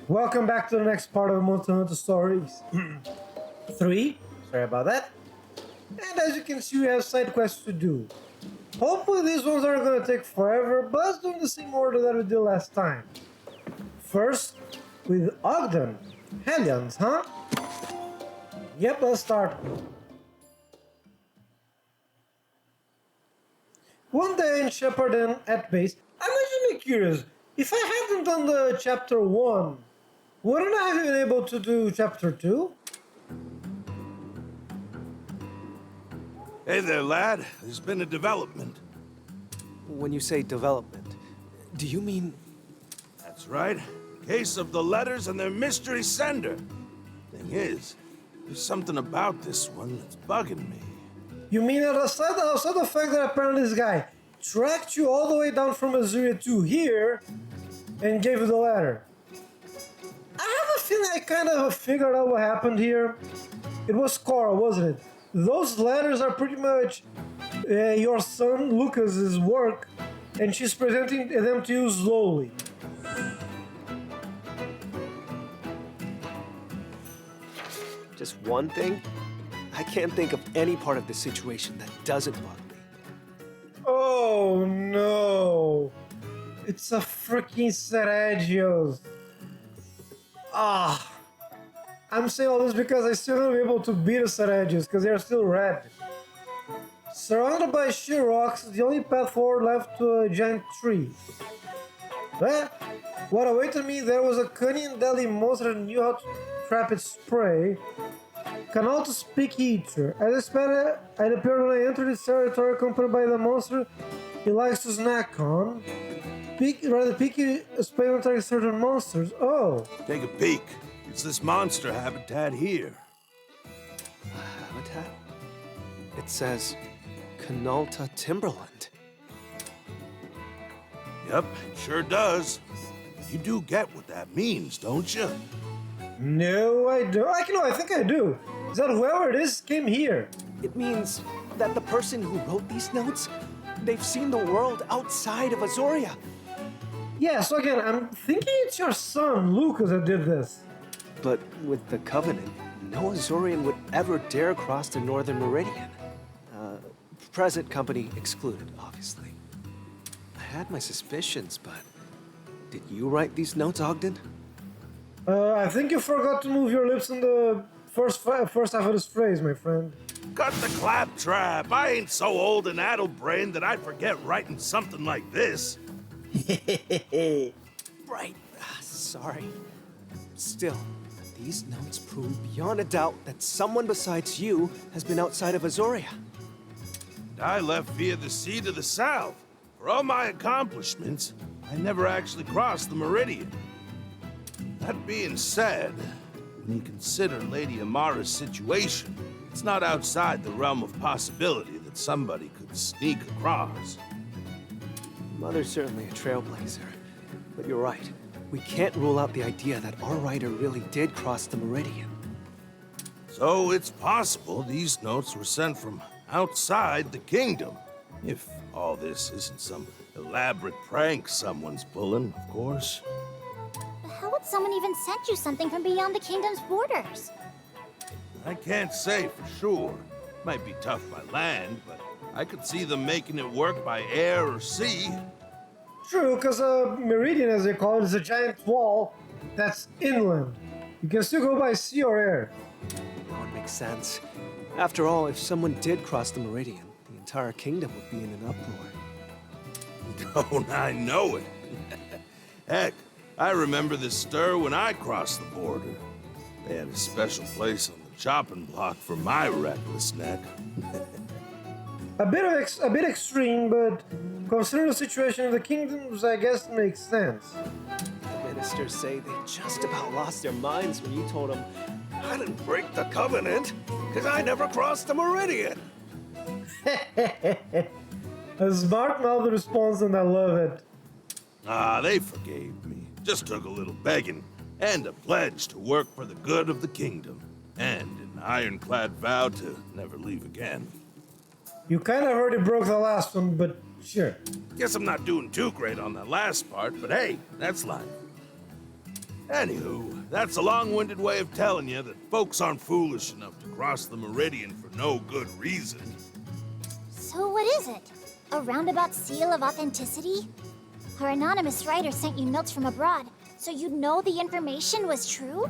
Welcome back to the next part of Monster Hunter Stories 3. Sorry about that. And as you can see, we have side quests to do. Hopefully these ones aren't going to take forever, but let's do in the same order that we did last time. First, with Ogden. Hellions, huh? Yep, let's start. One day in Shepherd Inn at base, I'm actually curious. If I hadn't done the chapter 1, wouldn't I have been able to do chapter 2? Hey there, lad. There's been a development. When you say development, do you mean... That's right. Case of the letters and their mystery sender. Thing is, there's something about this one that's bugging me. You mean outside the fact that apparently this guy tracked you all the way down from Azuria to here and gave you the letter? I have a feeling I kind of figured out what happened here. It was Cora, wasn't it? Those letters are pretty much your son Lucas's work, and she's presenting them to you slowly. just one thing? I can't think of any part of the situation that doesn't bug me. Oh no! It's a freaking Sergio's. Ah! I'm saying all this because I still haven't been able to beat the Sergio's because they're still red. Surrounded by sheer rocks, the only path forward left to a giant tree. Well, what awaited me there was a cunning and deadly monster that knew how to trap its prey. Can also speak eater. As expected, it appeared when I entered its territory accompanied by the monster he likes to snack on. Rather picky, experimenting certain monsters. Oh. Take a peek. It's this monster habitat here. Habitat? It says Canalta Timberland. Yep, sure does. You do get what that means, don't you? No, I don't. I think I do. Is that whoever it is came here? It means that the person who wrote these notes, they've seen the world outside of Azoria. Yeah, so again, I'm thinking it's your son, Lucas, that did this. But with the Covenant, no Azorian would ever dare cross the Northern Meridian. Present company excluded, obviously. I had my suspicions, but did you write these notes, Ogden? I think you forgot to move your lips in the first half of this phrase, my friend. Cut the claptrap. I ain't so old and addle-brained that I'd forget writing something like this. Right. Sorry. Still, these notes prove beyond a doubt that someone besides you has been outside of Azoria. I left via the sea to the south. For all my accomplishments, I never actually crossed the Meridian. That being said, when you consider Lady Amara's situation, it's not outside the realm of possibility that somebody could sneak across. Mother's certainly a trailblazer, but you're right. We can't rule out the idea that our writer really did cross the Meridian. So it's possible these notes were sent from outside the kingdom. If all this isn't some elaborate prank someone's pulling, of course. How would someone even send you something from beyond the kingdom's borders? I can't say for sure. Might be tough by land, but I could see them making it work by air or sea. True, because Meridian, as they call it, is a giant wall that's inland. You can still go by sea or air. That would make sense. After all, if someone did cross the Meridian, the entire kingdom would be in an uproar. Don't I know it? Heck, I remember this stir when I crossed the border. They had a special place on the chopping block for my reckless neck. A bit extreme, but considering the situation in the kingdoms, I guess it makes sense. The ministers say they just about lost their minds when you told them, I didn't break the covenant, because I never crossed the Meridian. A smart mouth response, and I love it. Ah, they forgave me. Just took a little begging, and a pledge to work for the good of the kingdom, and an ironclad vow to never leave again. You kind of already broke the last one, but sure. Guess I'm not doing too great on that last part, but hey, that's life. Anywho, that's a long-winded way of telling you that folks aren't foolish enough to cross the Meridian for no good reason. So what is it? A roundabout seal of authenticity? Our anonymous writer sent you notes from abroad, so you'd know the information was true?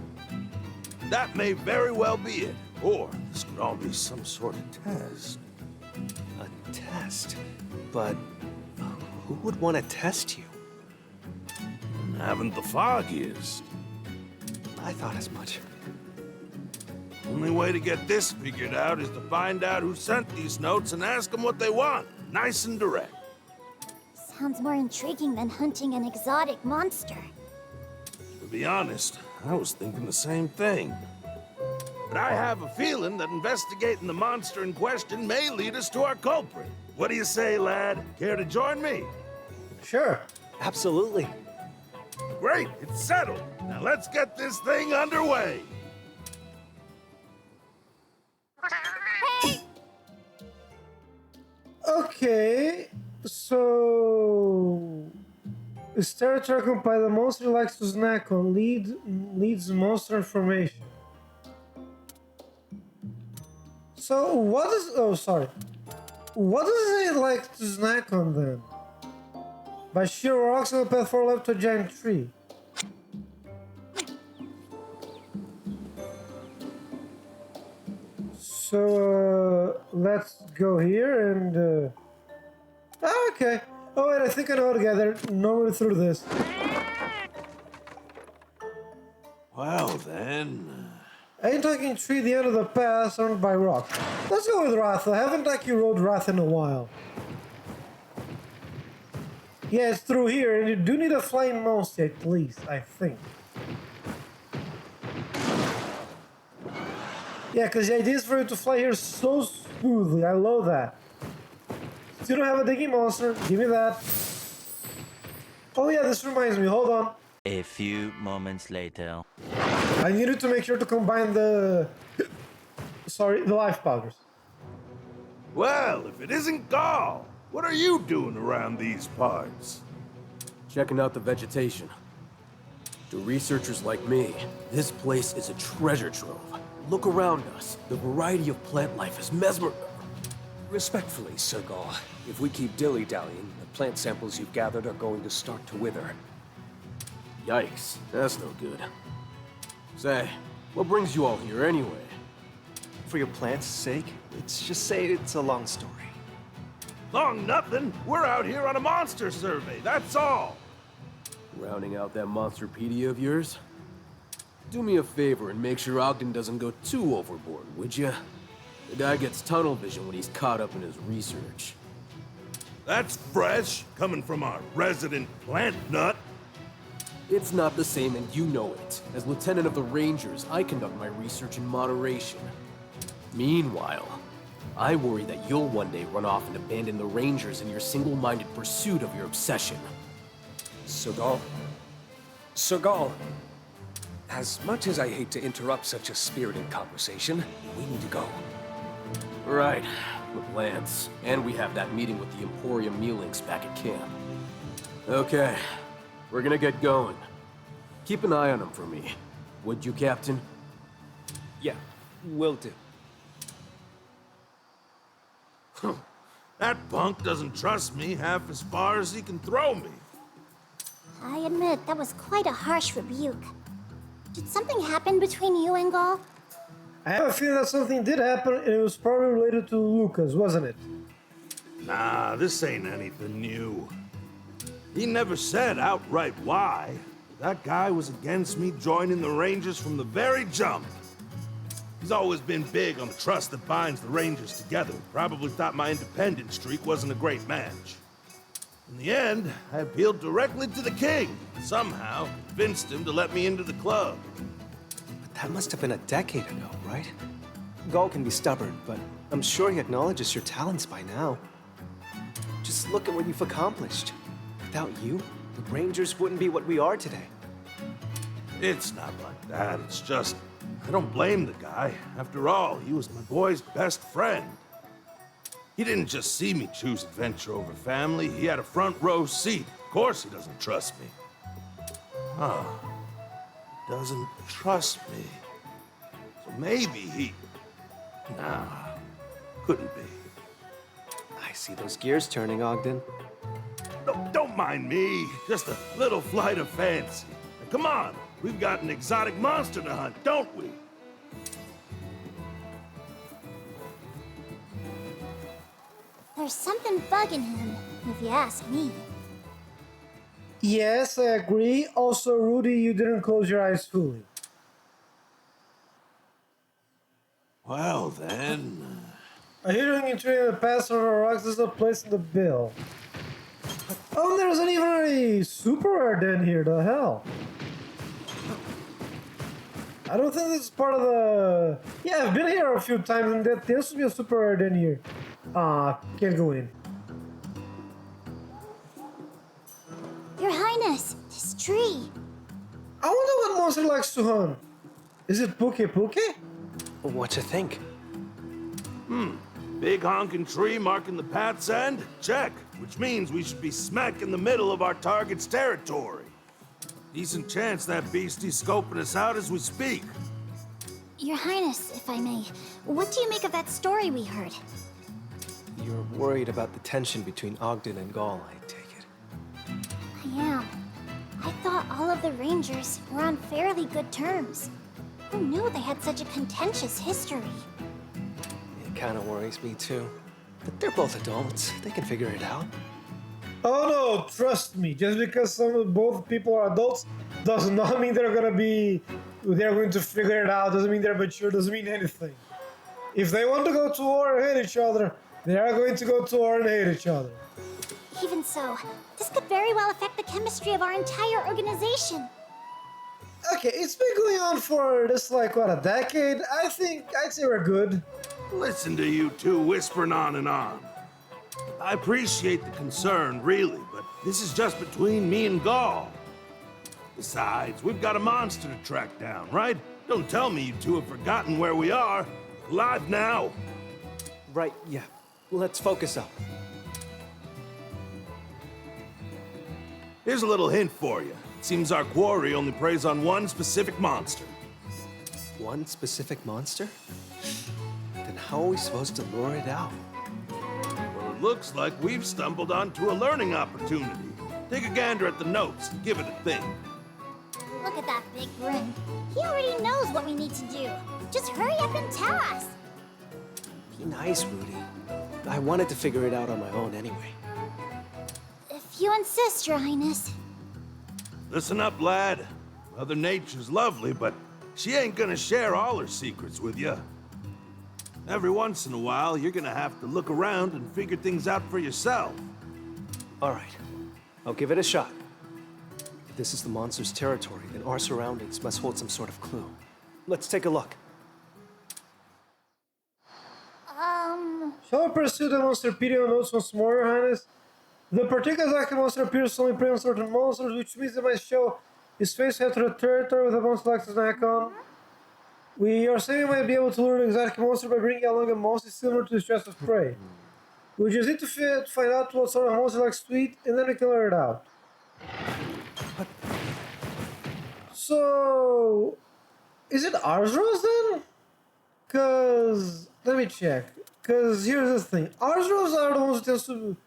That may very well be it. Or this could all be some sort of test. A test? But who would want to test you? Haven't the foggiest. I thought as much. Only way to get this figured out is to find out who sent these notes and ask them what they want. Nice and direct. Sounds more intriguing than hunting an exotic monster. To be honest, I was thinking the same thing. But I have a feeling that investigating the monster in question may lead us to our culprit. What do you say, lad? Care to join me? Sure. Absolutely. Great, it's settled. Now let's get this thing underway. Okay, so this territory occupied the monster likes to snack on leads monster information. So what is what does it like to snack on then? By sheer rocks on the path for left to a giant tree. So let's go here and okay. Oh wait, I think I know how to get there. Normally through this. Well then... Ain't talking tree the end of the path surrounded by rock. Let's go with Wrath. I haven't like you rode Wrath in a while. Yeah, it's through here, and you do need a flying monster at least, I think. Yeah, because the idea is for you to fly here so smoothly. I love that. Still don't have a digging monster. Give me that. Oh yeah, this reminds me. Hold on. A few moments later. I needed to make sure to combine the... Sorry, the life powders. Well, if it isn't Gall, what are you doing around these parts? Checking out the vegetation. To researchers like me, this place is a treasure trove. Look around us. The variety of plant life is Respectfully, Sir Gall, if we keep dilly-dallying, the plant samples you've gathered are going to start to wither. Yikes, that's no good. Say, what brings you all here anyway? For your plant's sake, let's just say it's a long story. Long nothing. We're out here on a monster survey, that's all. Rounding out that monsterpedia of yours? Do me a favor and make sure Ogden doesn't go too overboard, would you? The guy gets tunnel vision when he's caught up in his research. That's fresh, coming from our resident plant nut. It's not the same, and you know it. As Lieutenant of the Rangers, I conduct my research in moderation. Meanwhile, I worry that you'll one day run off and abandon the Rangers in your single-minded pursuit of your obsession. Sir Gall? Sir Gall! As much as I hate to interrupt such a spirited conversation, we need to go. Right, with Lance. And we have that meeting with the Emporium Mealings back at camp. Okay, we're gonna get going. Keep an eye on him for me. Would you, Captain? Yeah, will do. That punk doesn't trust me half as far as he can throw me. I admit, that was quite a harsh rebuke. Did something happen between you and Gall? I have a feeling that something did happen, and it was probably related to Lucas, wasn't it? Nah, this ain't anything new. He never said outright why. That guy was against me joining the Rangers from the very jump. He's always been big on the trust that binds the Rangers together. Probably thought my independent streak wasn't a great match. In the end, I appealed directly to the king. Somehow convinced him to let me into the club. But that must have been a decade ago, right? Gall can be stubborn, but I'm sure he acknowledges your talents by now. Just look at what you've accomplished. Without you, the Rangers wouldn't be what we are today. It's not like that. It's just, I don't blame the guy. After all, he was my boy's best friend. He didn't just see me choose adventure over family. He had a front row seat. Of course he doesn't trust me. doesn't trust me. So maybe he... Nah, couldn't be. I see those gears turning, Ogden. Don't mind me. Just a little flight of fancy. Now, come on, we've got an exotic monster to hunt, don't we? There's something bugging him, if you ask me. Yes, I agree. Also, Rudy, you didn't close your eyes fully. Well, then... A hidden entry in the past of the rocks is a place in the bill. Oh, there isn't even a super rare den here, the hell? I don't think this is part of the... Yeah, I've been here a few times and there used to be a super rare den here. Can't go in. Your Highness, this tree. I wonder what monster likes to hunt. Is it Puke Puke? What you think? Big honking tree marking the path's end? Check. Which means we should be smack in the middle of our target's territory. Decent chance that beastie's scoping us out as we speak. Your Highness, if I may, what do you make of that story we heard? You're worried about the tension between Ogden and Gaul, I take it. I am. I thought all of the Rangers were on fairly good terms. Who knew they had such a contentious history? It kind of worries me too. But they're both adults. They can figure it out. Oh no, trust me. Just because both people are adults does not mean they're going to figure it out. Doesn't mean they're mature. Doesn't mean anything. If they want to go to war and hate each other, they are going to go to war and hate each other. Even so, this could very well affect the chemistry of our entire organization. Okay, it's been going on for this, like, what, a decade? I'd say we're good. Listen to you two whispering on and on. I appreciate the concern, really, but this is just between me and Gaul. Besides, we've got a monster to track down, right? Don't tell me you two have forgotten where we are. Alive now. Right, yeah. Let's focus up. Here's a little hint for you. It seems our quarry only preys on one specific monster. One specific monster? Then how are we supposed to lure it out? Well, it looks like we've stumbled onto a learning opportunity. Take a gander at the notes and give it a think. Look at that big grin. He already knows what we need to do. Just hurry up and tell us. Be nice, Rudy. I wanted to figure it out on my own anyway. If you insist, Your Highness. Listen up, lad. Mother Nature's lovely, but she ain't gonna share all her secrets with you. Every once in a while, you're gonna have to look around and figure things out for yourself. All right. I'll give it a shot. If this is the monster's territory, then our surroundings must hold some sort of clue. Let's take a look. Shall we pursue the monster video notes once more, Your Highness? The particular exact monster appears to only prey on certain monsters, which means they might show his face after the territory with a monster like snack on. We are saying we might be able to lure the exotic monster by bringing along a monster similar to his chest of prey. We just need to find out what sort of monster likes to eat, and then we can lure it out. So, is it Arzros then? Cause, let me check. Cause here's the thing. Arzros are the ones who tend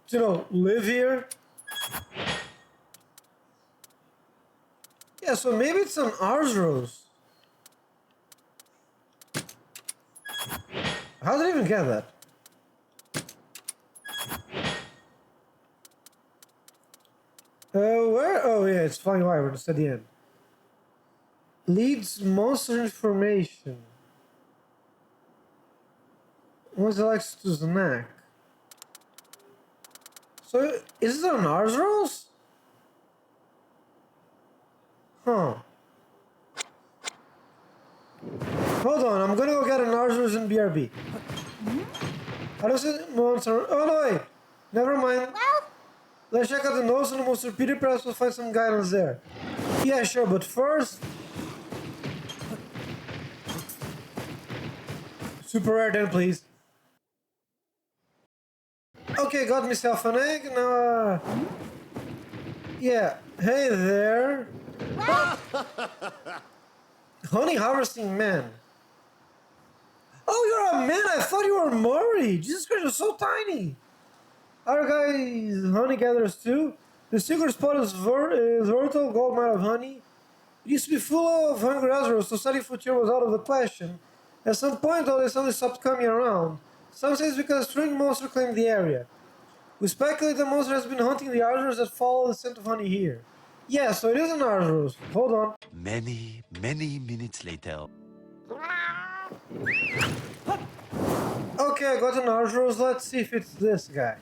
to, live here. Yeah, so maybe it's an Arzros. How did I even get that? Where? Oh yeah, it's flying wyvern, it's at the end. Leads monster information. What it likes to snack. So, is it an Arzros? Huh. Hold on, I'm gonna go get an Arzros in BRB. How does it monster? Oh no, wait. Never mind. Well, Let's check out the notes on the monster repeated, perhaps we'll find some guidance there. Yeah, sure, but first... Super rare then, please. Okay, got myself an egg, now... Yeah, hey there. Honey harvesting man. Oh, you're a man. I thought you were Murray. Jesus Christ, you're so tiny. Our guys, honey gatherers too. The secret spot is vertical gold mine of honey. It used to be full of hungry Azros, so setting foot here was out of the question. At some point, though, they suddenly stopped coming around. Some say it's because a strange monster claimed the area. We speculate the monster has been hunting the Azros that follow the scent of honey here. Yeah, so it is an Azros. Hold on. Many minutes later. Okay, I got an Azros. Let's see if it's this guy.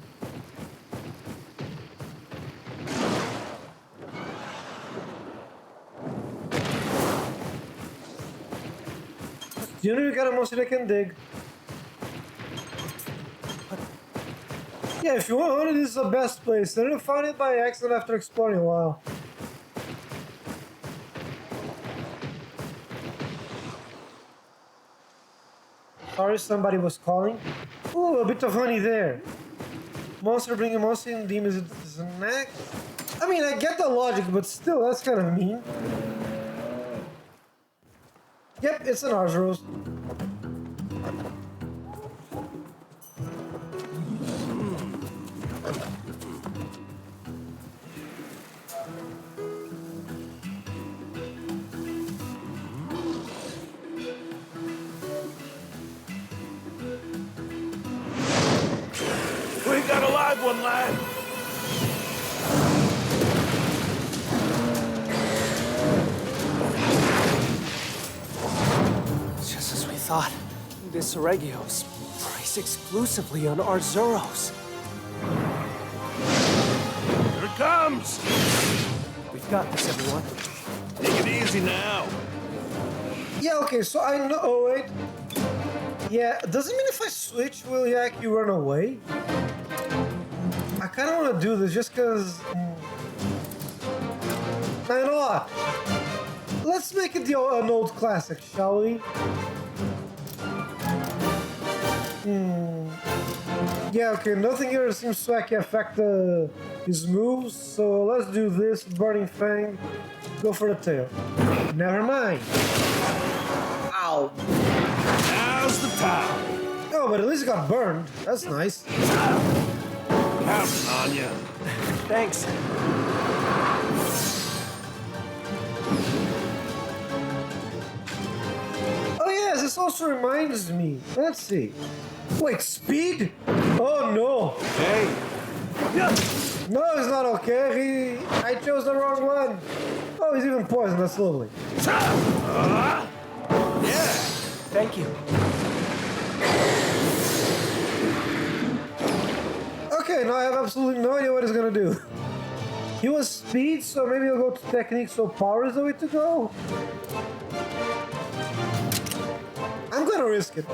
You know you got a monster that can dig. Yeah, if you want honey, this is the best place. I didn't find it by accident after exploring a while. Sorry, somebody was calling. Ooh, a bit of honey there. Monster bringing monster in demons is a snack. I mean, I get the logic, but still, that's kind of mean. Yep, it's an Arzuros. We got a live one, lad. Just as we thought. This Reggio's priced exclusively on Arzuros. Here it comes. We've got this, everyone. Take it easy now. Yeah, okay, so I know. Oh, wait. Yeah, does it mean if I switch, will Yak you run away? I kind of want to do this just because. I know what? Let's make it an old classic, shall we? Yeah, okay, nothing here seems to actually affect his moves, so let's do this. Burning Fang. Go for the tail. Never mind. Ow. Now's the time. Oh, but at least it got burned. That's nice. Counting on you. Thanks. Oh yes, this also reminds me. Let's see. Wait, speed? Oh no. Hey. No, it's not okay. I chose the wrong one. Oh, he's even poisoned. That's lovely. Yeah. Thank you. Okay, now I have absolutely no idea what he's gonna do. He was speed, so maybe I'll go to technique, so power is the way to go. I'm gonna risk it.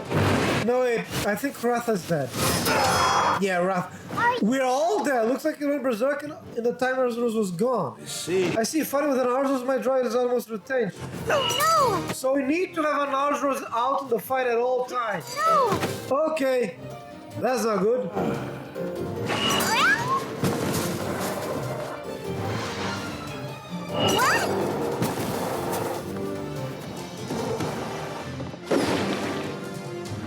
No, wait, I think Ratha's dead. Yeah, Rath. We're all dead. Looks like you went berserk in the time Arzuros was gone. See. I see, fighting with an Arzuros, my droid is almost retained. No! So we need to have an Arzuros out in the fight at all times. No! Okay, that's not good. What?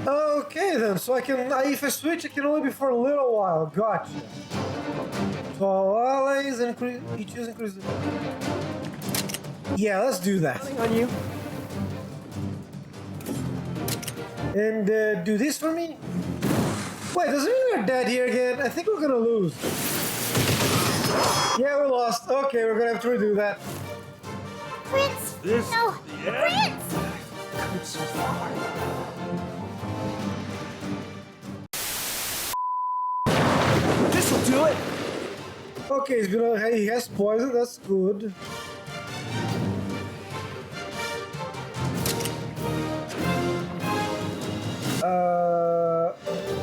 Okay then, so I can, if I switch, it can only be for a little while. Gotcha. So allies increase, each use increase. Yeah, let's do that. On you. And do this for me. Wait, does it mean we're dead here again? I think we're gonna lose. Yeah, we lost. Okay, we're gonna have to redo that. Prince! This No! the end? Prince! Come so far. This'll do it. Okay, he has poison. That's good.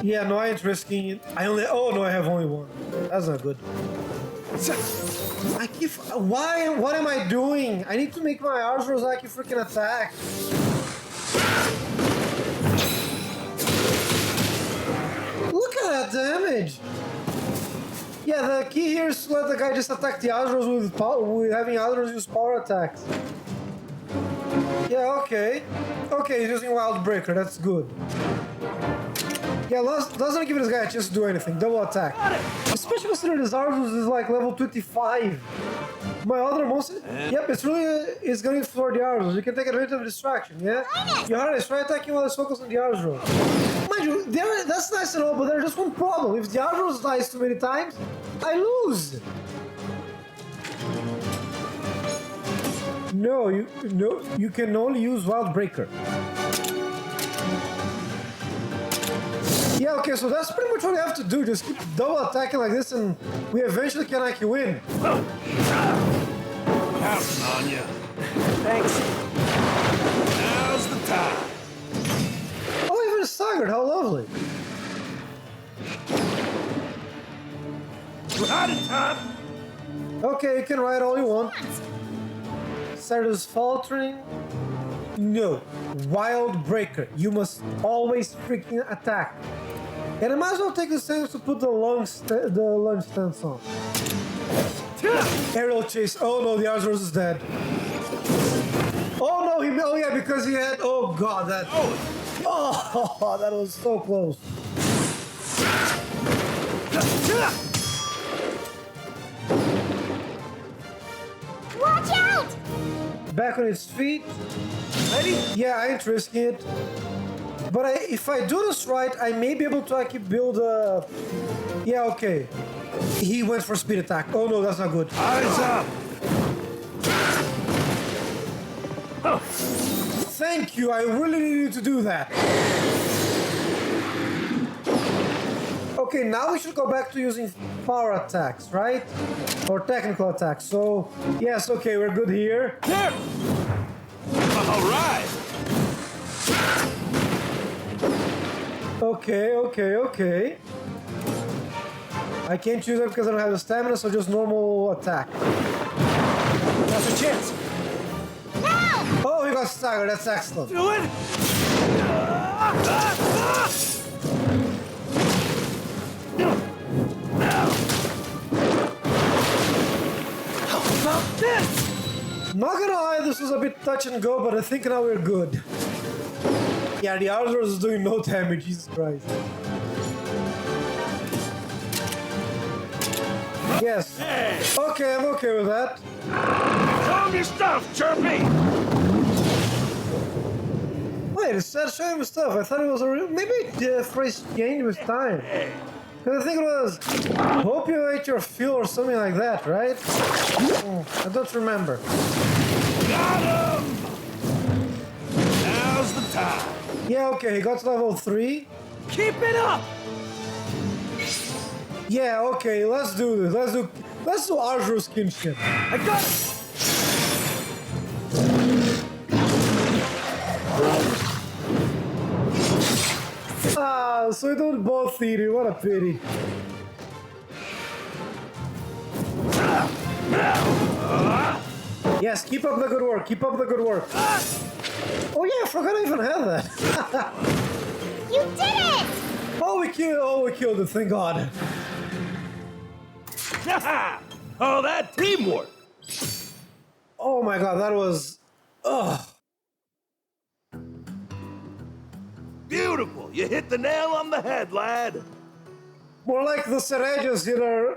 Yeah, no, I ain't risking it. Oh no, I have only one. That's not good. I keep, why, what am I doing? I need to make my Arzuros actually freaking attack. Look at that damage. Yeah, the key here is to let the guy just attack the Azros with having Azros use power attacks. Yeah, okay. Okay, he's using Wild Breaker, that's good. Yeah, doesn't give this guy a chance to do anything. Double attack. Especially considering this Azros is like level 25. My other monster... Yep, it's going for the Azros. You can take advantage of distraction, yeah? Johannes, try attacking while it's focused on the Azros. Mind you, that's nice and all, but there's just one problem. If the Azros dies too many times, I lose. No, you can only use Wild Breaker. Yeah, okay, so that's pretty much what you have to do. Just keep double attacking like this, and we eventually can actually win. Counting on you. Thanks. Now's the time. Oh, even staggered. How lovely. We're out of time. Okay, you can ride all you want. Stardust faltering. No. Wild Breaker. You must always freaking attack. And I might as well take the chance to put the lunge stance on. Aerial chase. Oh no, the Azros is dead. Oh no, oh yeah, because he had. Oh god, that. Oh, that was so close. Watch out! Back on his feet. Ready? Yeah, I ain't risking it. But if I do this right, I may be able to actually build a... Yeah, okay. He went for speed attack. Oh no, that's not good. Eyes up. Thank you, I really needed to do that. Okay, now we should go back to using power attacks, right? Or technical attacks. So, yes, okay, we're good here. There. All right. Okay. I can't choose it because I don't have the stamina, so just normal attack. Now's a chance. Oh, he got staggered, that's excellent. Do it. How about this? Not gonna lie, this was a bit touch and go, but I think now we're good. Yeah, the Azros is doing no damage, Jesus Christ. Yes. Okay, I'm okay with that. Show 'em your stuff, Chirpy. Wait, it said show him stuff. I thought it was a real... Maybe the phrase changed with time. Because I think it was, hope you ate your fill or something like that, right? I don't remember. Got him. Now's the time. Yeah, okay, he got to level 3. Keep it up! Yeah, okay, let's do this. Let's do Azros kinship. I got it! Ah, so we don't both eat it. What a pity. Yes, keep up the good work. Keep up the good work. Oh yeah, I forgot I even had that. You did it! Oh, we killed it. Thank God. Oh, that teamwork. Oh my God, that was. Ugh. Beautiful. You hit the nail on the head, lad. More like the Seredios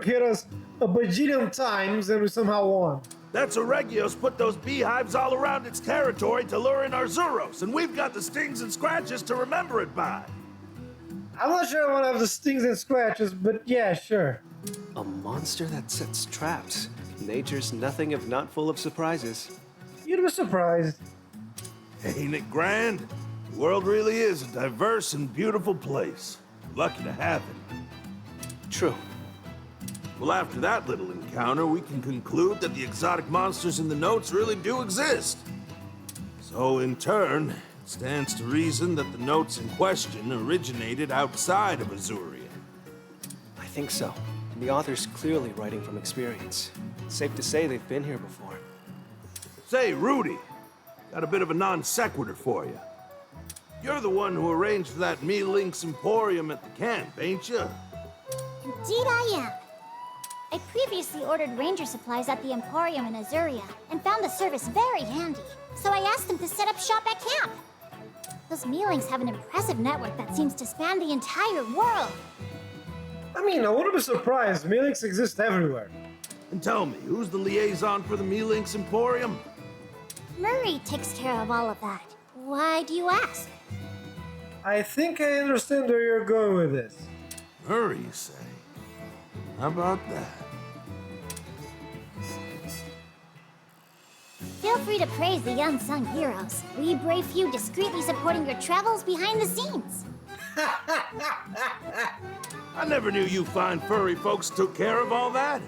hit us a bajillion times and we somehow won. That's Oregios put those beehives all around its territory to lure in our Zuros, and we've got the stings and scratches to remember it by. I'm not sure I want to have the stings and scratches, but yeah, sure. A monster that sets traps. Nature's nothing if not full of surprises. You'd be surprised. Ain't it grand? The world really is a diverse and beautiful place. Lucky to have it. True. Well, after that little encounter, we can conclude that the exotic monsters in the notes really do exist. So, in turn, it stands to reason that the notes in question originated outside of Azuria. I think so. And the author's clearly writing from experience. It's safe to say they've been here before. Say, Rudy, got a bit of a non sequitur for you. You're the one who arranged for that Me Link's Emporium at the camp, ain't you? Indeed I am. I previously ordered ranger supplies at the Emporium in Azuria and found the service very handy, so I asked them to set up shop at camp. Those Mealings have an impressive network that seems to span the entire world. I mean, I wouldn't be surprised. Mealings exist everywhere. And tell me, who's the liaison for the Mealinks Emporium? Murray takes care of all of that. Why do you ask? I think I understand where you're going with this. Hurry, you say? How about that? Feel free to praise the unsung heroes. We brave few discreetly supporting your travels behind the scenes. I never knew you fine furry folks took care of all that.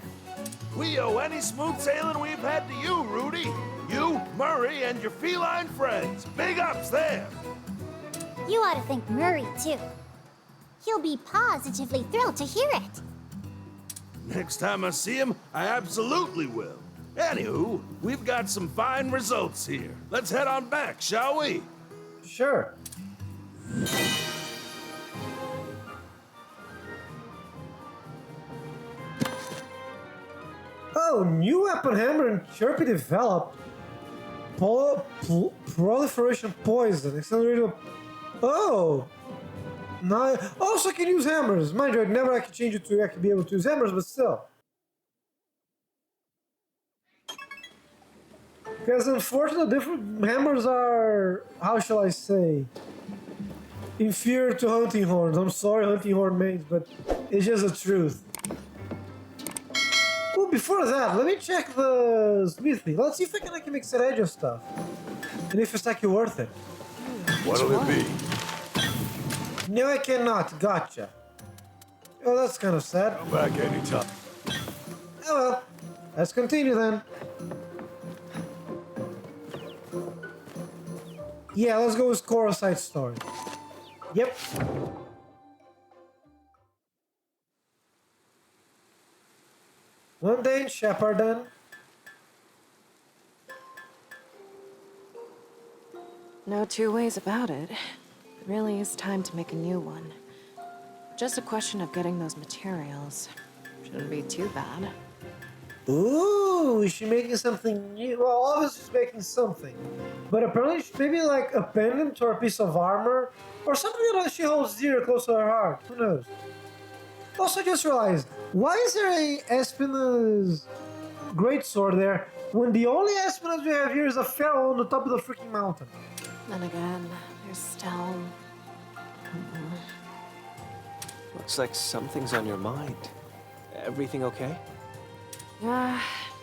We owe any smooth sailing we've had to you, Rudy. You, Murray, and your feline friends. Big ups there. You ought to thank Murray, too. He'll be positively thrilled to hear it. Next time I see him, I absolutely will. Anywho, we've got some fine results here. Let's head on back, shall we? Sure. Oh, new weapon hammer and Chirpy developed. Proliferation poison. Accelerated. Oh! Now, also I can use hammers. Mind you, I'd never actually change it to actually be able to use hammers, but still. Because unfortunately, different hammers are, how shall I say, inferior to hunting horns. I'm sorry, hunting horn mates, but it's just the truth. Oh, before that, let me check the smithy. Let's see if I can actually make Seregia stuff. And if it's actually worth it. What'll it be? No, I cannot. Gotcha. Oh, that's kind of sad. Come back anytime. Oh well. Let's continue then. Yeah, let's go with Cora's side story. Yep. One day in Shepparton. No two ways about it. It really is time to make a new one. Just a question of getting those materials. Shouldn't be too bad. Ooh, is she making something new? Well, obviously she's making something. But apparently she's maybe like a pendant or a piece of armor or something that she holds dear close to her heart. Who knows? Also, I just realized, why is there a Espina's greatsword there when the only Espinas we have here is a pharaoh on the top of the freaking mountain? Then again, there's still... Looks like something's on your mind. Everything okay?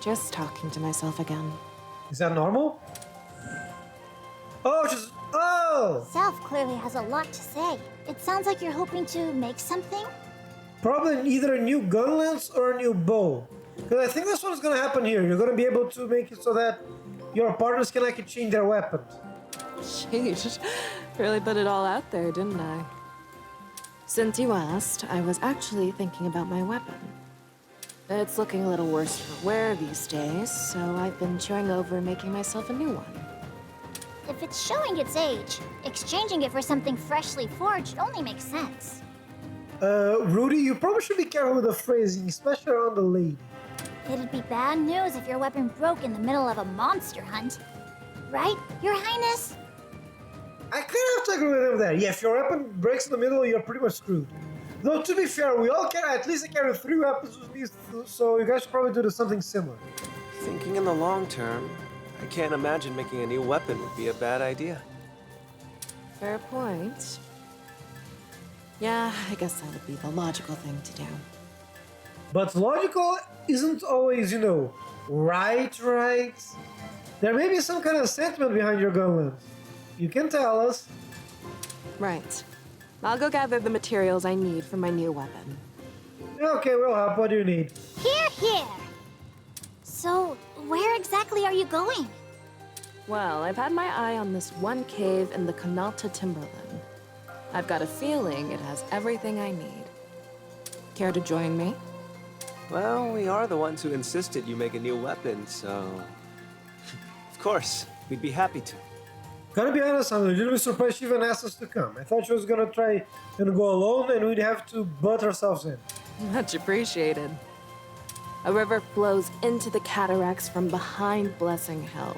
Just talking to myself again. Is that normal? Oh, just... Oh! Self clearly has a lot to say. It sounds like you're hoping to make something? Probably either a new gun lance or a new bow. Because I think that's what's going to happen here. You're going to be able to make it so that your partners can actually change their weapons. Sheesh, really put it all out there, didn't I? Since you asked, I was actually thinking about my weapon. It's looking a little worse for wear these days, so I've been chewing over making myself a new one. If it's showing its age, exchanging it for something freshly forged only makes sense. Rudy, you probably should be careful with the phrasing, especially around the lady. It'd be bad news if your weapon broke in the middle of a monster hunt. Right, Your Highness? I kind of have to agree with him there. Yeah, if your weapon breaks in the middle, you're pretty much screwed. Though, to be fair, we all carry, at least I carry 3 weapons with me, so you guys should probably do something similar. Thinking in the long term, I can't imagine making a new weapon would be a bad idea. Fair point. Yeah, I guess that would be the logical thing to do. But logical isn't always, right. There may be some kind of sentiment behind your gun lens. You can tell us. Right. I'll go gather the materials I need for my new weapon. Okay, we'll help. What do you need? Here, here! So, where exactly are you going? Well, I've had my eye on this one cave in the Kanata Timberland. I've got a feeling it has everything I need. Care to join me? Well, we are the ones who insisted you make a new weapon, so... Of course, we'd be happy to. Gotta be honest, I'm a little bit surprised she even asked us to come. I thought she was gonna try and go alone and we'd have to butt ourselves in. Much appreciated. A river flows into the cataracts from behind Blessing Hill.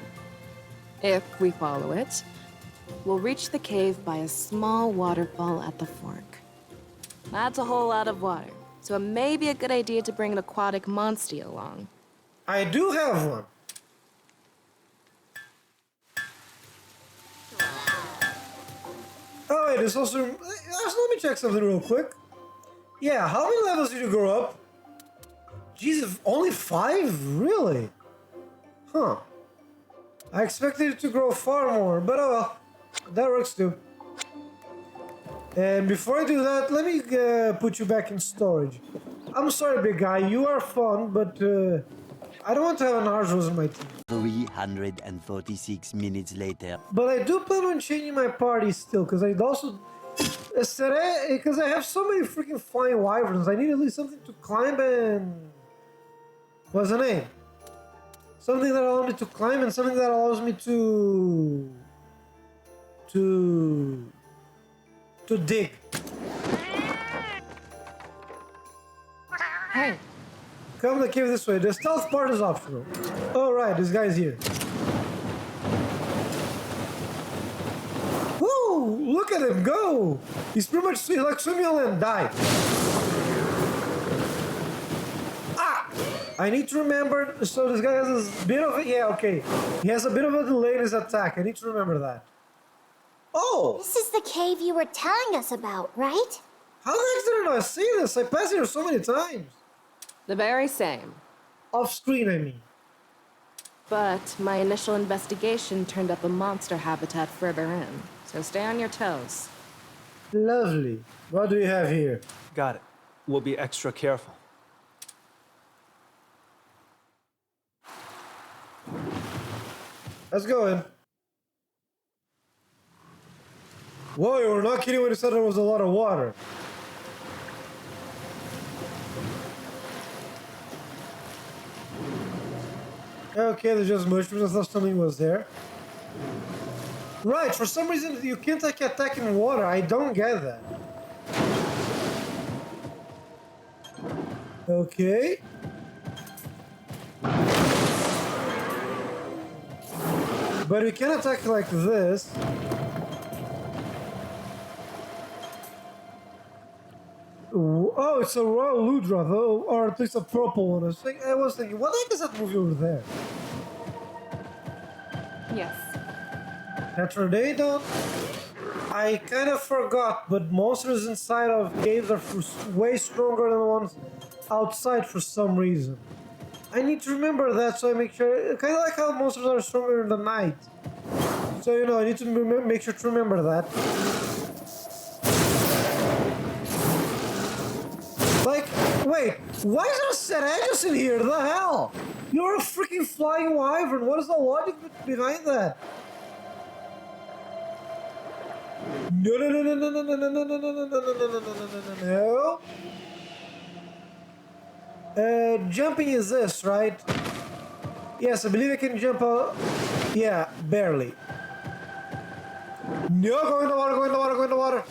If we follow it, we'll reach the cave by a small waterfall at the fork. That's a whole lot of water, so it may be a good idea to bring an aquatic monster along. I do have one. Oh wait, there's also... Let me check something real quick. Yeah, how many levels did you grow up? Jesus, only 5? Really? Huh. I expected it to grow far more, but oh well. That works too. And before I do that, let me put you back in storage. I'm sorry, big guy, you are fun, but I don't want to have an Arjos in my team. 346 minutes later. But I do plan on changing my party still, because I'd also... Because I have so many freaking flying wyverns, I need at least something to climb and... What's the name? Something that allows me to climb and something that allows me to dig. Hey, Come to the cave this way. The stealth part is optional. Oh right, this guy's here. Woo! Look at him go! He's pretty much like swimming and die. I need to remember, so this guy has a bit of a, yeah, okay. He has a bit of a delay in his attack. I need to remember that. Oh! This is the cave you were telling us about, right? How the heck did I not see this? I passed here so many times. the very same. Off screen, I mean. But my initial investigation turned up a monster habitat further in, so stay on your toes. Lovely. What do you have here? Got it. We'll be extra careful. Let's go in. Whoa, you were not kidding when you said there was a lot of water. Okay, there's just mushrooms. I thought something was there. Right, for some reason you can't attack in water. I don't get that. Okay. But you can attack like this. Oh, it's a raw Ludra, though, or at least a purple one. I was thinking, what the heck is that movie over there? Yes. Tetradadon? I kind of forgot, but monsters inside of caves are way stronger than the ones outside for some reason. I need to remember that so I make sure, kind of like how monsters are stronger in the night. So, you know, I need to make sure to remember that. Like, wait, why is there a Seragus in here? The hell? You're a freaking flying wyvern. What is the logic behind that? No, no, no, no, no, no, no, no, no, no, no, no, no, no, no, no, no, no. Jumping is this, right? Yes, I believe I can jump out. Yeah, barely. No, go in the water, go in the water, go in the water.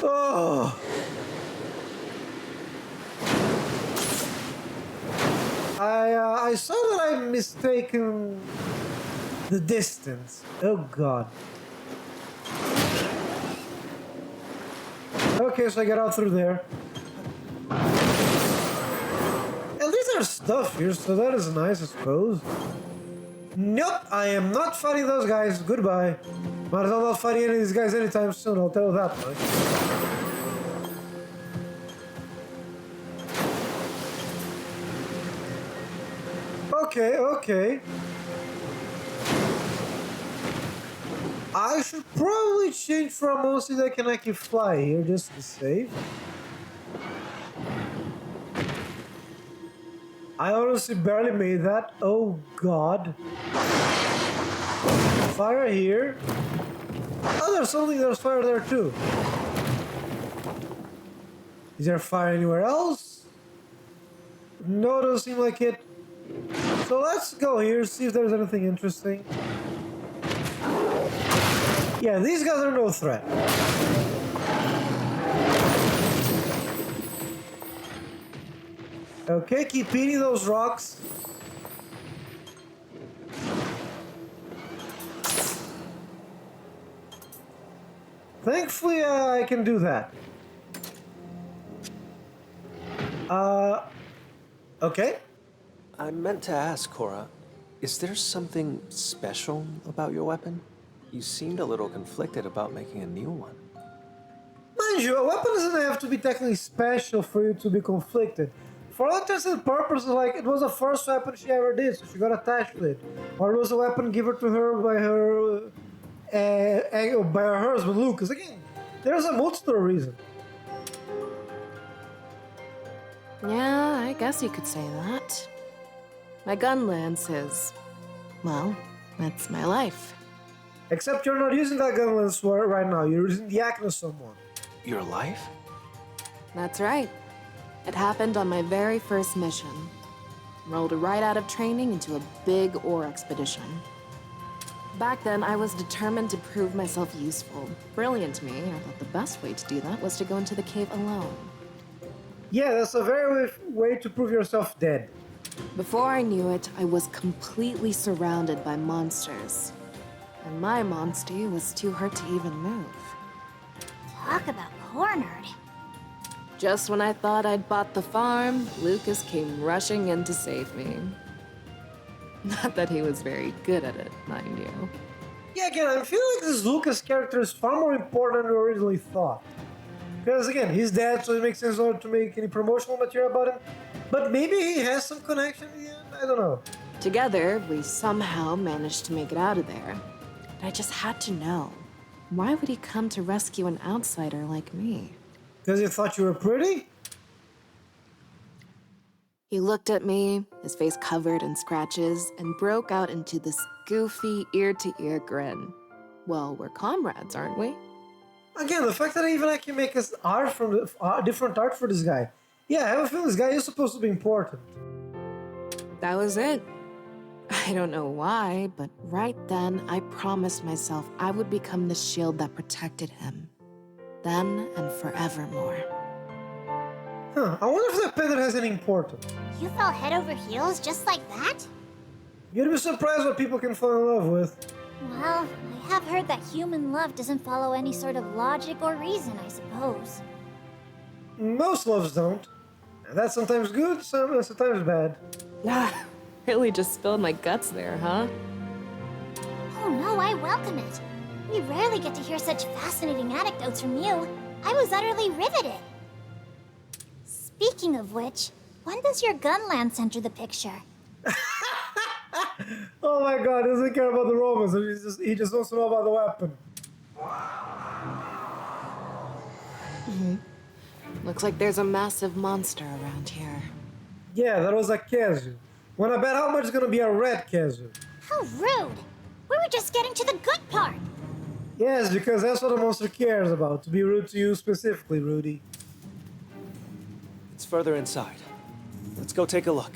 Oh. I saw that I'm mistaken the distance. Oh god. Okay, so I get out through there. At least there's stuff here, so that is nice, I suppose. Nope, I am not fighting those guys. Goodbye. Might as well not fighting any of these guys anytime soon, I'll tell you that much. Okay, okay. I should probably change for a monster that can actually fly here just to save. I honestly barely made that. Oh god. Fire here. Oh, there's something, there's fire there too. Is there fire anywhere else? No, doesn't seem like it. So let's go here, see if there's anything interesting. Yeah, these guys are no threat. Okay, keep eating those rocks. Thankfully, I can do that. Okay. I meant to ask, Cora, is there something special about your weapon? You seemed a little conflicted about making a new one. Mind you, a weapon doesn't have to be technically special for you to be conflicted. For all intents and purposes, like, it was the first weapon she ever did, so she got attached to it. Or it was a weapon given to her by her husband Lucas. Again, there's a multitude of reasons. Yeah, I guess you could say that. My gun lance is, well, that's my life. Except you're not using that gun lance right now, you're using the axe on someone. Your life? That's right. It happened on my very first mission. Rolled right out of training into a big ore expedition. Back then, I was determined to prove myself useful. Brilliant me, I thought the best way to do that was to go into the cave alone. Yeah, that's a very way to prove yourself dead. Before I knew it, I was completely surrounded by monsters. And my monstie was too hurt to even move. Talk about cornered. Just when I thought I'd bought the farm, Lucas came rushing in to save me. Not that he was very good at it, mind you. Yeah, again, I feel like this Lucas character is far more important than we originally thought. Because again, he's dead, so it makes sense not to make any promotional material about him. But maybe he has some connection in the end, I don't know. Together, we somehow managed to make it out of there. But I just had to know. Why would he come to rescue an outsider like me? Because he thought you were pretty? He looked at me, his face covered in scratches, and broke out into this goofy, ear-to-ear grin. Well, we're comrades, aren't we? Again, the fact that even I can make us art from different art for this guy. Yeah, I have a feeling this guy is supposed to be important. That was it. I don't know why, but right then I promised myself I would become the shield that protected him. Then and forevermore. Huh, I wonder if that pendant has any importance. You fell head over heels just like that? You'd be surprised what people can fall in love with. Well, I have heard that human love doesn't follow any sort of logic or reason, I suppose. Most loves don't. That's sometimes good, sometimes bad. Ah, really just spilled my guts there, huh? Oh no, I welcome it. We rarely get to hear such fascinating anecdotes from you. I was utterly riveted. Speaking of which, when does your gun lance enter the picture? Oh my god, he doesn't care about the Romans, he just wants to know about the weapon. Looks like there's a massive monster around here. Yeah, that was a Kezu. Wanna bet how much is gonna be a red Kezu? How rude! We were just getting to the good part! Yes, because that's what a monster cares about, to be rude to you specifically, Rudy. It's further inside. Let's go take a look.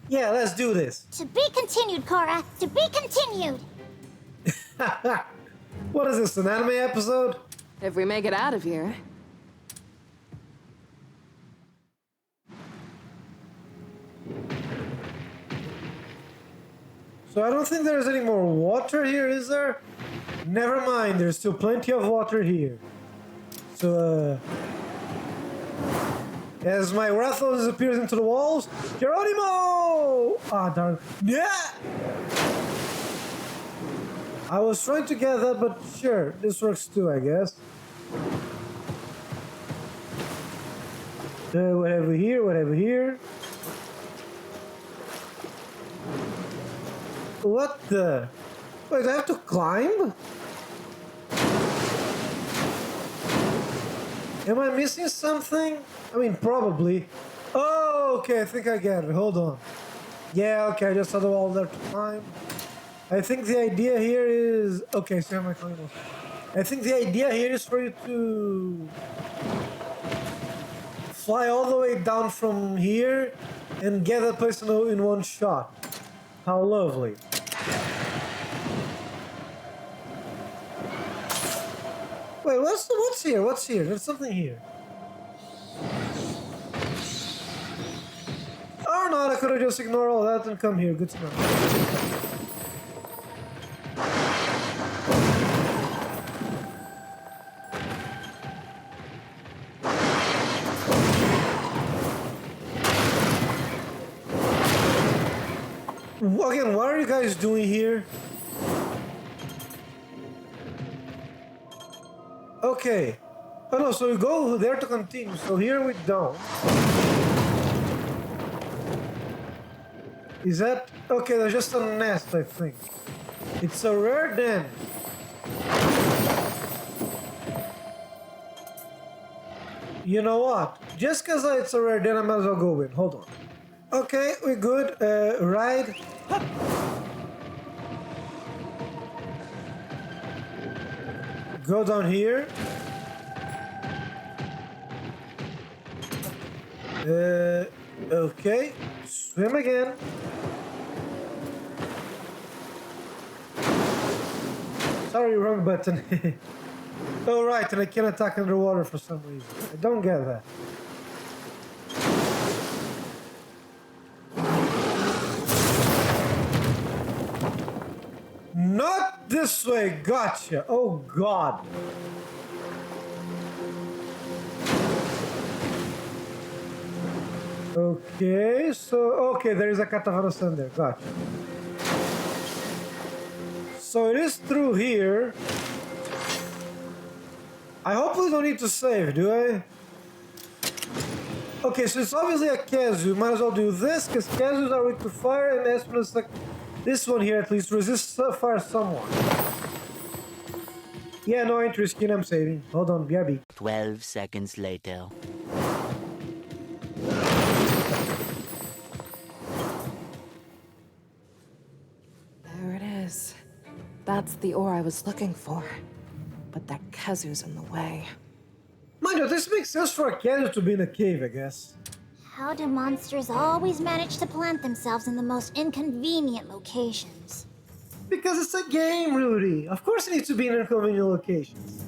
Yeah, let's do this. To be continued, Cora! To be continued! What is this, an anime episode? If we make it out of here. So I don't think there's any more water here, is there? Never mind, there's still plenty of water here. So, as my Ratho disappears into the walls, Geronimo! Ah, darn. Yeah! I was trying to get that, but sure, this works too, I guess. Whatever here, whatever here. What the? Wait, I have to climb? Am I missing something? I mean, probably. Oh, okay, I think I get it. Hold on. Yeah, okay, I just saw the wall there to climb. I think the idea here is... Okay, so am I climbing? I think the idea here is for you to... fly all the way down from here and get that place in one shot. How lovely. Wait, what's here? What's here? There's something here. Or not, I could have just ignored all that and come here. Good to know. Again, what are you guys doing here? Okay. Oh no, so we go there to continue. So here we don't. Is that... Okay, that's just a nest, I think. It's a rare den. You know what? Just because it's a rare den, I might as well go in. Hold on. Okay, we're good. Ride. Go down here. Okay. Swim again. Sorry, wrong button. Oh, right, and I can attack underwater for some reason. I don't get that. Not this way, gotcha. Oh, God. Okay, so, okay, there is a Katavara there, gotcha. So it is through here. I hopefully don't need to save, do I? Okay, so it's obviously a Kazu. Might as well do this, because Kazus are weak to fire, and Espinus, like this one here at least, resists fire somewhat. Yeah, no interest in I'm saving. Hold on, BRB. 12 seconds later. There it is. That's the ore I was looking for. But that Kazu's in the way. Mind you, this makes sense for a Kazu to be in a cave, I guess. How do monsters always manage to plant themselves in the most inconvenient locations? Because it's a game, Rudy. Of course it needs to be in inconvenient locations.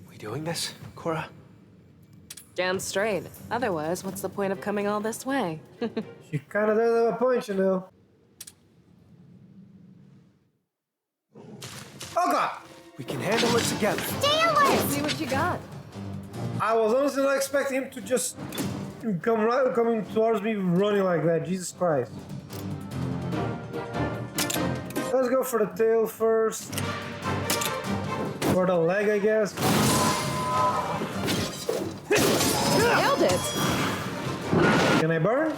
We doing this, Cora? Damn straight. Otherwise, what's the point of coming all this way? She kinda does have a point, you know. Oh, God! We can handle it together. Stay alert! See what you got. I was honestly not expecting him to just coming towards me running like that. Jesus Christ. Let's go for the tail first. Or the leg, I guess. Nailed it! Can I burn?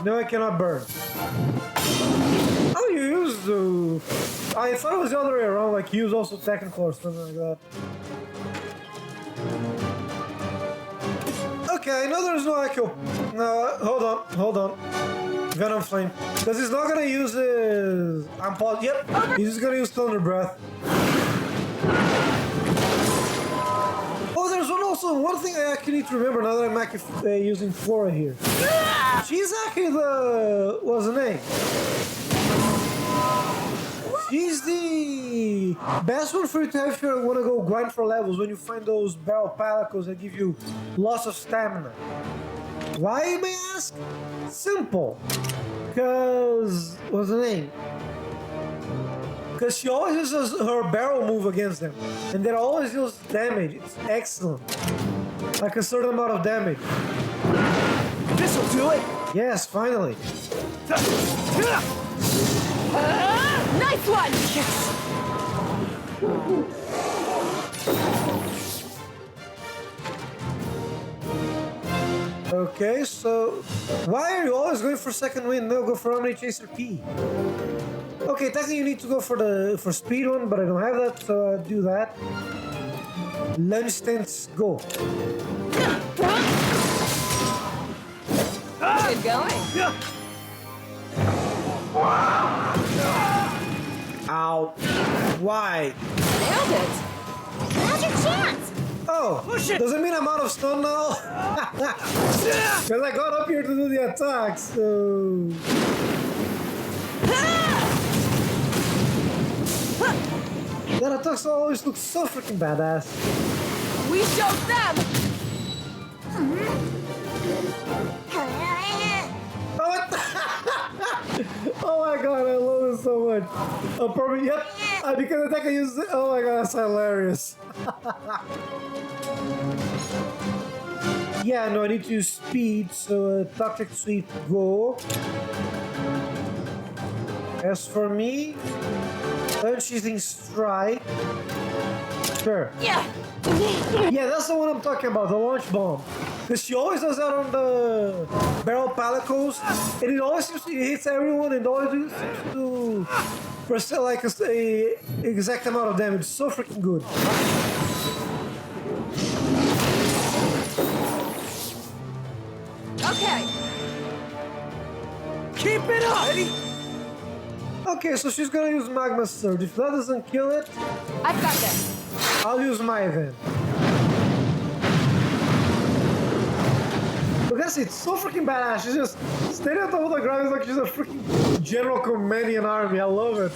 No, I cannot burn. Oh, you used to... I thought it was the other way around, like use also technical or something like that. Okay, I know there's no echo. No, hold on. Venom Flame. Because he's not gonna use his... I'm paused. Yep, he's just gonna use Thunder Breath. Oh, there's one thing I actually need to remember now that I'm actually using Flora here. She's actually the... what's her name? She's the best one for you to have if you want to go grind for levels when you find those barrel palicos that give you lots of stamina. Why, you may ask? Simple. Because... what's the name? Because she always uses her barrel move against them. And they always use damage. It's excellent. Like a certain amount of damage. This'll do it! Yes, finally. Nice one! Yes! Okay, so why are you always going for second wind? No, go for Omni Chaser P. Okay, technically you need to go for speed one, but I don't have that, so I'll do that. Lunge stance, go. Good going. Ow. Why? Nailed it! Now's your chance! Oh, does it mean I'm out of stun now? Because I got up here to do the attack, so... That attack always looks so freaking badass. We showed them! Oh, what the? god, I love it so much. Oh, probably, yep. Because attack I use it. Oh my god, that's hilarious. Yeah, no, I need to use speed, so Toxic Sweep, go. As for me, Unsheathing Strike. Sure. Yeah. Yeah, that's the one I'm talking about, the launch bomb. Because she always does that on the barrel palicos, and it always seems to hits everyone and always seems to percent like a exact amount of damage. So freaking good. Okay. Keep it up! Okay, so she's gonna use Magma Surge. If that doesn't kill it, I've got this. I'll use my then. Because it's so freaking badass. She's just standing on top of the ground. It's like she's a freaking general commanding an army. I love it.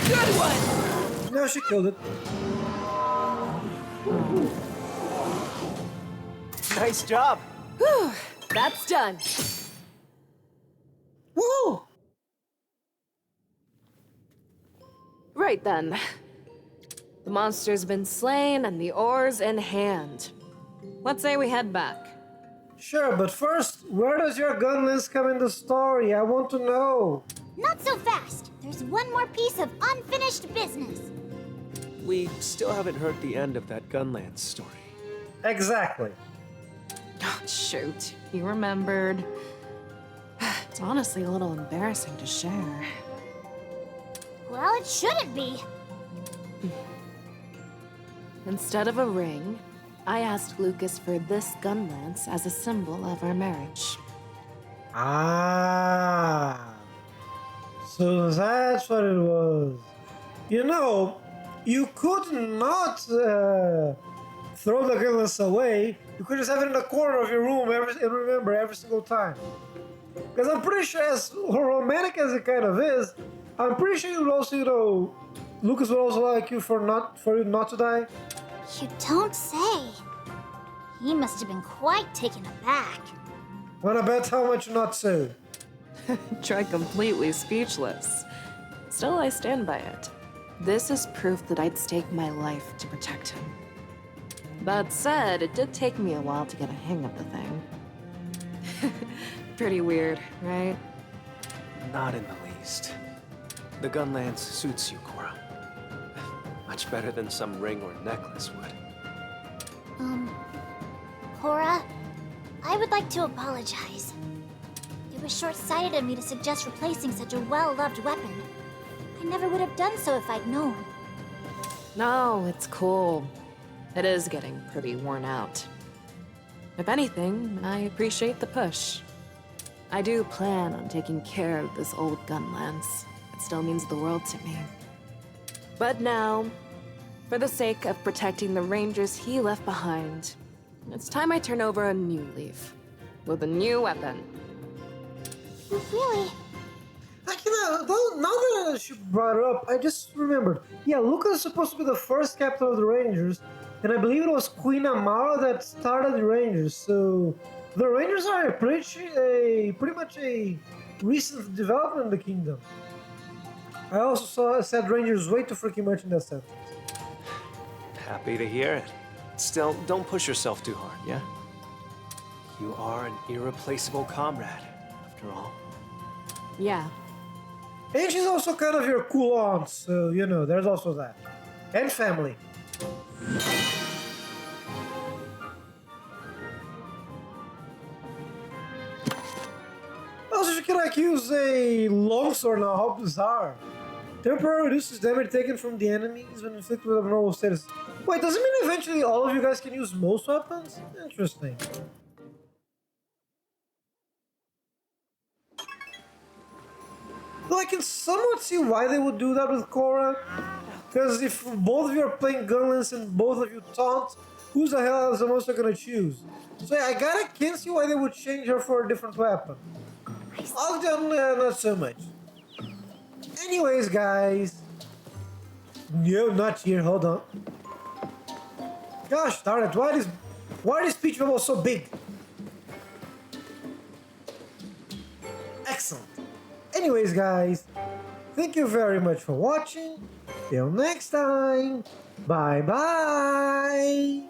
Good one. No, she killed it. Nice job. Whew, that's done. Woo! Right then. The monster's been slain and the ore's in hand. Let's say we head back. Sure, but first, where does your gun list come in the story? I want to know. Not so fast. There's one more piece of unfinished business. We still haven't heard the end of that Gunlance story. Exactly. Oh, shoot. You remembered. It's honestly a little embarrassing to share. Well, it shouldn't be. Instead of a ring, I asked Lucas for this gun lance as a symbol of our marriage. Ah. So that's what it was. You know, you could not throw the gunless away. You could just have it in the corner of your room and remember every single time. Because I'm pretty sure, as romantic as it kind of is, I'm pretty sure you would also, you know, Lucas would also like you for you not to die. You don't say. He must have been quite taken aback. Wanna bet how much not so? Try completely speechless. Still, I stand by it. This is proof that I'd stake my life to protect him. That said, it did take me a while to get a hang of the thing. Pretty weird, right? Not in the least. The Gunlance suits you, Cora. Much better than some ring or necklace would. Cora, I would like to apologize. It was short-sighted of me to suggest replacing such a well-loved weapon. I never would have done so if I'd known. No, it's cool. It is getting pretty worn out. If anything, I appreciate the push. I do plan on taking care of this old gun lance. It still means the world to me. But now, for the sake of protecting the rangers he left behind, it's time I turn over a new leaf with a new weapon. Really? Actually, now that she brought it up, I just remembered. Yeah, Lucas is supposed to be the first captain of the Rangers, and I believe it was Queen Amara that started the Rangers. So the Rangers are pretty much a recent development in the kingdom. I also said Rangers way too freaking much in that sentence. Happy to hear it. Still, don't push yourself too hard, yeah? You are an irreplaceable comrade, after all. Yeah. And she's also kind of your cool aunt, so you know, there's also that. And family. Also, she can like use a longsword now, how bizarre. Temporarily reduces damage taken from the enemies when inflicted with abnormal status. Wait, does it mean eventually all of you guys can use most weapons? Interesting. Though I can somewhat see why they would do that with Cora. Because if both of you are playing Gunlance and both of you taunt, who's the hell is the most they're gonna choose? So yeah, I can't see why they would change her for a different weapon. Ogden, not so much. Anyways, guys. No, not here, hold on. Gosh darn it, why is speech bubble so big? Excellent. Anyways, guys, thank you very much for watching. Till next time. Bye bye.